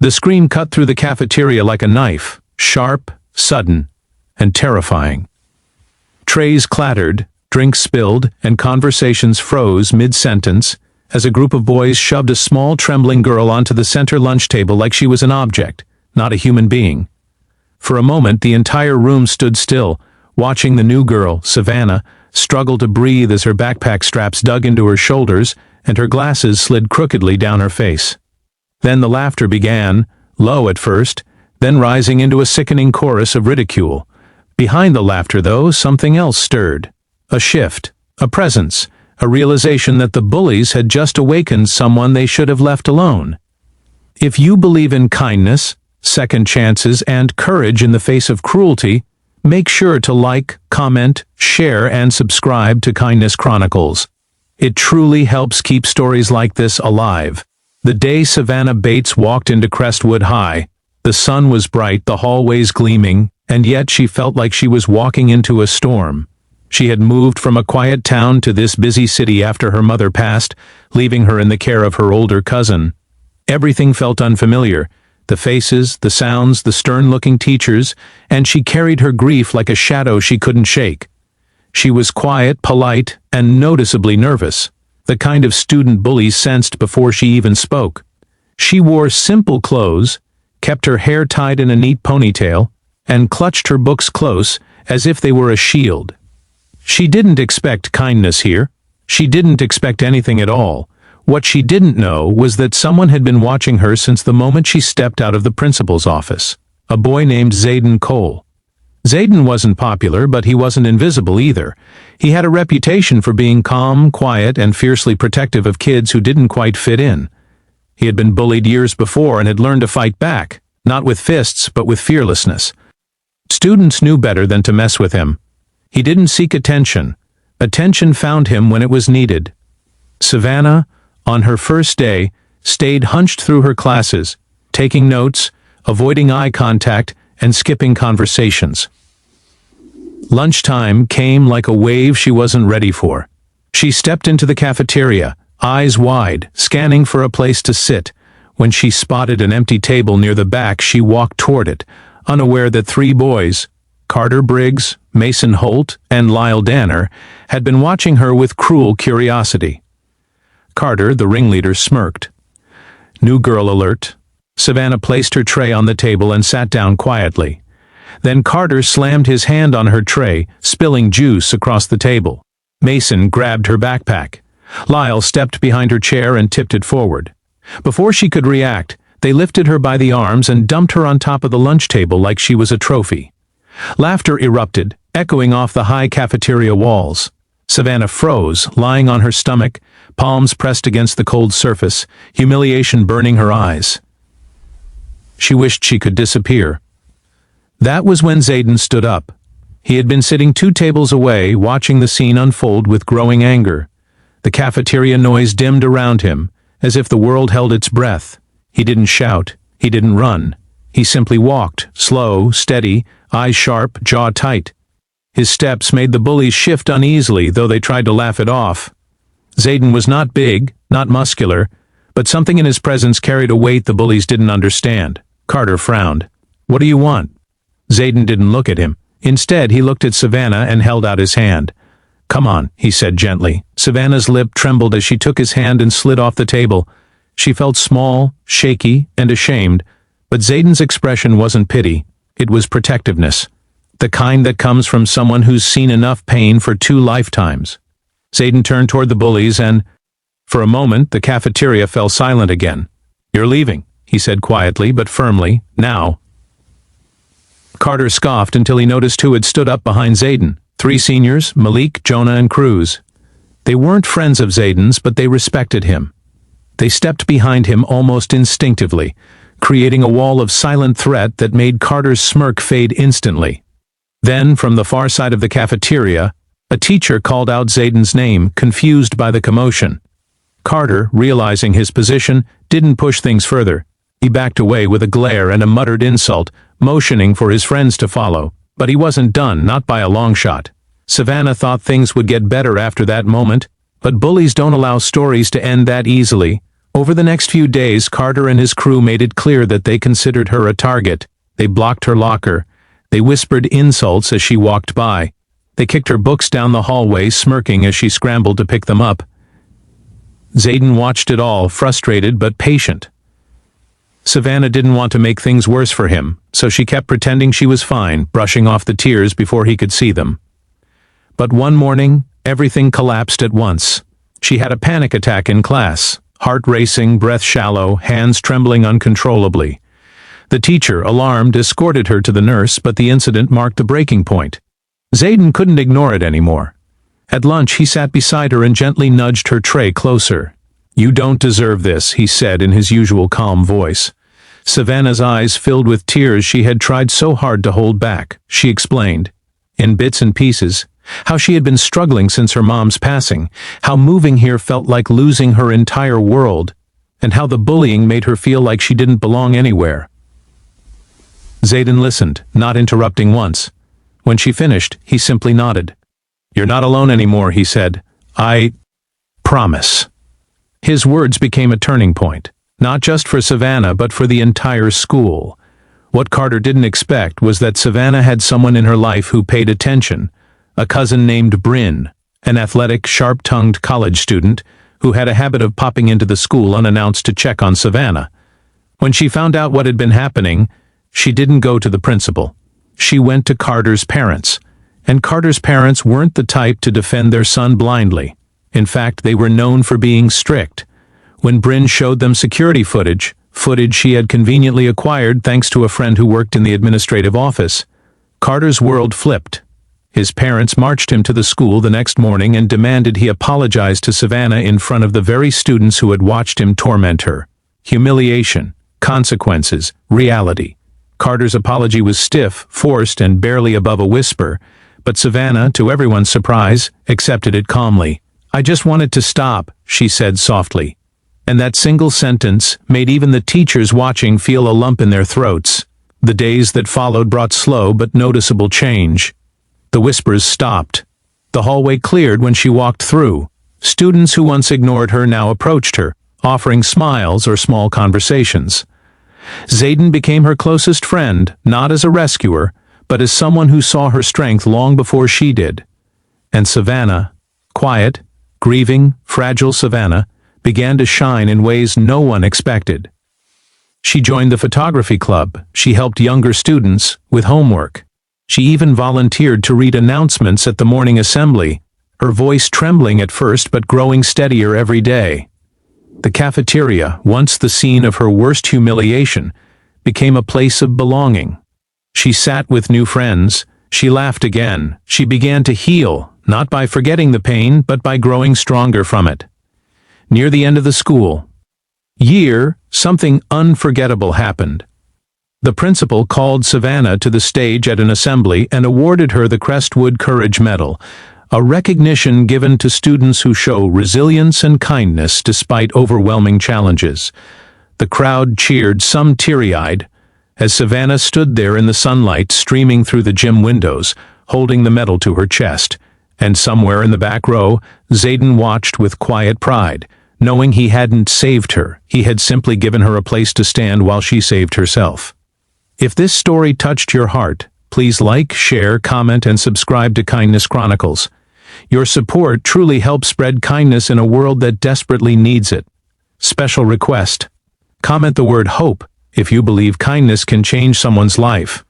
The scream cut through the cafeteria like a knife, sharp, sudden, and terrifying. Trays clattered, drinks spilled, and conversations froze mid-sentence as a group of boys shoved a small trembling girl onto the center lunch table like she was an object, not a human being. For a moment, the entire room stood still, watching the new girl, Savannah, struggle to breathe as her backpack straps dug into her shoulders and her glasses slid crookedly down her face. Then the laughter began, low at first, then rising into a sickening chorus of ridicule. Behind the laughter, though, something else stirred. A shift, a presence, a realization that the bullies had just awakened someone they should have left alone. If you believe in kindness, second chances, and courage in the face of cruelty, make sure to like, comment, share, and subscribe to Kindness Chronicles. It truly helps keep stories like this alive. The day Savannah Bates walked into Crestwood High, the sun was bright, the hallways gleaming, and yet she felt like she was walking into a storm. She had moved from a quiet town to this busy city after her mother passed, leaving her in the care of her older cousin. Everything felt unfamiliar. The faces, the sounds, the stern-looking teachers, and she carried her grief like a shadow she couldn't shake. She was quiet, polite, and noticeably nervous, the kind of student bullies sensed before she even spoke. She wore simple clothes, kept her hair tied in a neat ponytail, and clutched her books close as if they were a shield. She didn't expect kindness here. She didn't expect anything at all. What she didn't know was that someone had been watching her since the moment she stepped out of the principal's office. A boy named Zayden Cole. Zayden wasn't popular, but he wasn't invisible either. He had a reputation for being calm, quiet, and fiercely protective of kids who didn't quite fit in. He had been bullied years before and had learned to fight back, not with fists, but with fearlessness. Students knew better than to mess with him. He didn't seek attention. Attention found him when it was needed. Savannah, on her first day, stayed hunched through her classes, taking notes, avoiding eye contact, and skipping conversations. Lunchtime came like a wave she wasn't ready for. She stepped into the cafeteria, eyes wide, scanning for a place to sit. When she spotted an empty table near the back, she walked toward it, unaware that 3 boys, Carter Briggs, Mason Holt, and Lyle Danner, had been watching her with cruel curiosity. Carter, the ringleader, smirked. New girl alert. Savannah placed her tray on the table and sat down quietly. Then Carter slammed his hand on her tray, spilling juice across the table. Mason grabbed her backpack. Lyle stepped behind her chair and tipped it forward. Before she could react, they lifted her by the arms and dumped her on top of the lunch table like she was a trophy. Laughter erupted, echoing off the high cafeteria walls. Savannah froze, lying on her stomach, palms pressed against the cold surface, humiliation burning her eyes. She wished she could disappear. That was when Zayden stood up. He had been sitting 2 tables away, watching the scene unfold with growing anger. The cafeteria noise dimmed around him, as if the world held its breath. He didn't shout. He didn't run. He simply walked, slow, steady, eyes sharp, jaw tight. His steps made the bullies shift uneasily, though they tried to laugh it off. Zayden was not big, not muscular, but something in his presence carried a weight the bullies didn't understand. Carter frowned. "What do you want?" Zayden didn't look at him. Instead, he looked at Savannah and held out his hand. "Come on," he said gently. Savannah's lip trembled as she took his hand and slid off the table. She felt small, shaky, and ashamed, but Zayden's expression wasn't pity. It was protectiveness. The kind that comes from someone who's seen enough pain for 2 lifetimes. Zayden turned toward the bullies and, for a moment, the cafeteria fell silent again. "You're leaving," he said quietly but firmly. "Now." Carter scoffed until he noticed who had stood up behind Zayden. 3 seniors, Malik, Jonah, and Cruz. They weren't friends of Zayden's, but they respected him. They stepped behind him almost instinctively, creating a wall of silent threat that made Carter's smirk fade instantly. Then, from the far side of the cafeteria, a teacher called out Zayden's name, confused by the commotion. Carter, realizing his position, didn't push things further. He backed away with a glare and a muttered insult, motioning for his friends to follow. But he wasn't done, not by a long shot. Savannah thought things would get better after that moment, but bullies don't allow stories to end that easily. Over the next few days, Carter and his crew made it clear that they considered her a target. They blocked her locker. They whispered insults as she walked by. They kicked her books down the hallway, smirking as she scrambled to pick them up. Xaden watched it all, frustrated but patient. Savannah didn't want to make things worse for him, so she kept pretending she was fine, brushing off the tears before he could see them. But one morning, everything collapsed at once. She had a panic attack in class, heart racing, breath shallow, hands trembling uncontrollably. The teacher, alarmed, escorted her to the nurse, but the incident marked the breaking point. Xaden couldn't ignore it anymore. At lunch, he sat beside her and gently nudged her tray closer. "You don't deserve this," he said in his usual calm voice. Savannah's eyes filled with tears she had tried so hard to hold back. She explained, in bits and pieces, how she had been struggling since her mom's passing, how moving here felt like losing her entire world, and how the bullying made her feel like she didn't belong anywhere. Xaden listened, not interrupting once. When she finished, he simply nodded. "You're not alone anymore," he said. "I promise." His words became a turning point, not just for Savannah but for the entire school. What Carter didn't expect was that Savannah had someone in her life who paid attention, a cousin named Bryn, an athletic, sharp-tongued college student who had a habit of popping into the school unannounced to check on Savannah. When she found out what had been happening, she didn't go to the principal. She went to Carter's parents, and Carter's parents weren't the type to defend their son blindly. In fact, they were known for being strict. When Bryn showed them security footage she had conveniently acquired thanks to a friend who worked in the administrative office, Carter's world flipped. His parents marched him to the school the next morning and demanded he apologize to Savannah in front of the very students who had watched him torment her. Humiliation, consequences, reality. Carter's apology was stiff, forced, and barely above a whisper, but Savannah, to everyone's surprise, accepted it calmly. "I just wanted to stop," she said softly. And that single sentence made even the teachers watching feel a lump in their throats. The days that followed brought slow but noticeable change. The whispers stopped. The hallway cleared when she walked through. Students who once ignored her now approached her, offering smiles or small conversations. Xaden became her closest friend, not as a rescuer, but as someone who saw her strength long before she did. And Savannah, quiet, grieving, fragile Savannah, began to shine in ways no one expected. She joined the photography club. She helped younger students with homework. She even volunteered to read announcements at the morning assembly, her voice trembling at first but growing steadier every day. The cafeteria, once the scene of her worst humiliation, became a place of belonging. She sat with new friends. She laughed again. She began to heal, not by forgetting the pain, but by growing stronger from it. Near the end of the school year, something unforgettable happened. The principal called Savannah to the stage at an assembly and awarded her the Crestwood Courage Medal, a recognition given to students who show resilience and kindness despite overwhelming challenges. The crowd cheered, some teary-eyed, as Savannah stood there in the sunlight streaming through the gym windows, holding the medal to her chest. And somewhere in the back row, Xaden watched with quiet pride, knowing he hadn't saved her. He had simply given her a place to stand while she saved herself. If this story touched your heart, please like, share, comment, and subscribe to Kindness Chronicles. Your support truly helps spread kindness in a world that desperately needs it. Special request: comment the word HOPE if you believe kindness can change someone's life.